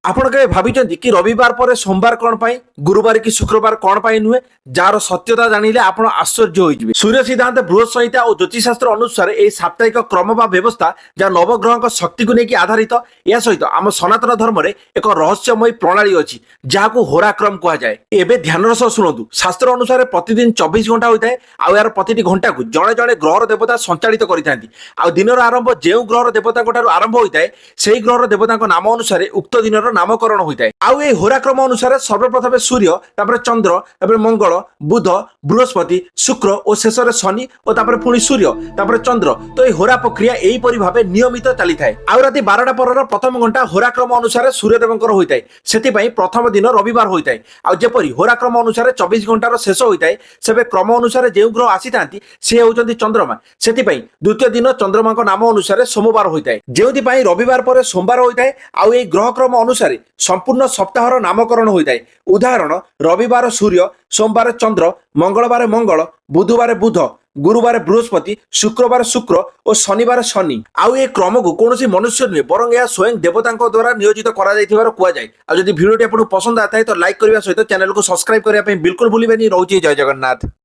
ଆପଣ କେବେ ଭାବିଛନ୍ତି କି ରବିବାର ପରେ সোমবার କଣ ପାଇଁ, ଗୁରୁବାର କି ଶୁକ୍ରବାର କଣ ପାଇଁ ନୁହେଁ? ଯାହାର ସତ୍ୟତା ଜାଣିଲେ ଆପଣ ଆଶ୍ଚର୍ଯ୍ୟ ହୋଇଯିବେ। ସୂର୍ଯ୍ୟ ସିଦ୍ଧାନ୍ତ, ବୃହତ ସଂହିତା ଓ ଜ୍ୟୋତିଷଶାସ୍ତ୍ର ଅନୁସାରେ ଏହି ସାପ୍ତାହିକ କ୍ରମ ବା ବ୍ୟବସ୍ଥା ଯାହା ନବଗ୍ରହଙ୍କ ଶକ୍ତିକୁ ନେଇକି ଆଧାରିତ। ଏହା ସହିତ ଆମ ସନାତନ ଧର୍ମରେ ଏକ ରହସ୍ୟମୟୀ ପ୍ରଣାଳୀ ଅଛି ଯାହାକୁ ହୋରାକ୍ରମ କୁହାଯାଏ। ଏବେ ଧ୍ୟାନର ସହ ଶୁଣନ୍ତୁ। ଶାସ୍ତ୍ର ଅନୁସାରେ ପ୍ରତିଦିନ 24 ଘଣ୍ଟା ହୋଇଥାଏ ଆଉ ଏହାର ପ୍ରତିଟି ଘଣ୍ଟାକୁ ଜଣେ ଜଣେ ଗ୍ରହର ଦେବତା ସଞ୍ଚାଳିତ କରିଥାନ୍ତି। ଆଉ ଦିନର ଆରମ୍ଭ ଯେଉଁ ଗ୍ରହର ଦେବତାଙ୍କ ଠାରୁ ଆରମ୍ଭ ହୋଇଥାଏ ସେହି ଗ୍ରହର ଦେବତାଙ୍କ ନାମ ଅନୁସାରେ ଉକ୍ତ ଦିନର ନାମକରଣ ହୋଇଥାଏ। ଆଉ এই হোরাক্রম অনুসারে সর্বপ্রথমে সূর্য, তারপরে চন্দ্র, তারপরে মঙ্গল, বুধ, বৃহস্পতি, শুক্র ও শেষে শনি ও তারপরে পুଣି সূর্য, তারপরে চন্দ্র। তো এই হোরা প্রক্রিয়া এইপরি ভাবে নিয়মিত চালিଥାଏ। ଆଉ রাতি 12টা পরର প্রথম ঘণ্টা হোরাক্রম অনুসারে সূর্যদেবଙ୍କର ହୋଇଥାଏ। ସେଥିପାଇଁ ପ୍ରଥମ ଦିନ ରବିବାର ହୋଇଥାଏ। ଆଉ ଯେପରି ହୋରାକ୍ରମ ଅନୁସାରେ 24 ଘଣ୍ଟାର ଶେଷ ହୋଇଥାଏ, ସେବେ କ୍ରମ ଅନୁସାରେ ଯେଉଁ ଗ୍ରହ ଆସିଥାନ୍ତି ସେ ହେଉଛନ୍ତି ଚନ୍ଦ୍ରମା। ସେଥିପାଇଁ ଦ୍ୱିତୀୟ ଦିନ ଚନ୍ଦ୍ରମାଙ୍କ ନାମ ଅନୁସାରେ ସୋମବାର ହୋଇଥାଏ, ଯେଉଁଥିପାଇଁ ରବିବାର ପରେ ସୋମବାର ହୋଇଥାଏ। ଆଉ এই ଗ୍ରହକ୍ରମ ଅନୁସାରେ ସମ୍ପୂର୍ଣ୍ଣ ସପ୍ତାହର ନାମକରଣ ହୋଇଥାଏ। ଉଦାହରଣ, ରବିବାର ସୂର୍ଯ୍ୟ, ସୋମବାର ଚନ୍ଦ୍ର, ମଙ୍ଗଳବାର ମଙ୍ଗଳ, ବୁଧବାର ବୁଧ, ଗୁରୁବାର ବୃହସ୍ପତି, ଶୁକ୍ରବାର ଶୁକ୍ର ଓ ଶନିବାର ଶନି। ଆଉ ଏ କ୍ରମକୁ କୌଣସି ମନୁଷ୍ୟ ନୁହେଁ ବରଂ ଏହା ସ୍ୱୟଂ ଦେବତାଙ୍କ ଦ୍ୱାରା ନିୟୋଜିତ କରାଯାଇଥିବାର କୁହାଯାଏ। ଆଉ ଯଦି ଭିଡ଼ିଓଟି ଆପଣଙ୍କୁ ପସନ୍ଦ ଆସିଥାଏ ତ ଲାଇକ୍ କରିବା ସହିତ ଚ୍ୟାନେଲକୁ ସବସ୍କ୍ରାଇବ କରିବା ପାଇଁ ବିଲକୁଲ ଭୁଲିବେନି। ରହୁଛି ଜୟ ଜଗନ୍ନାଥ।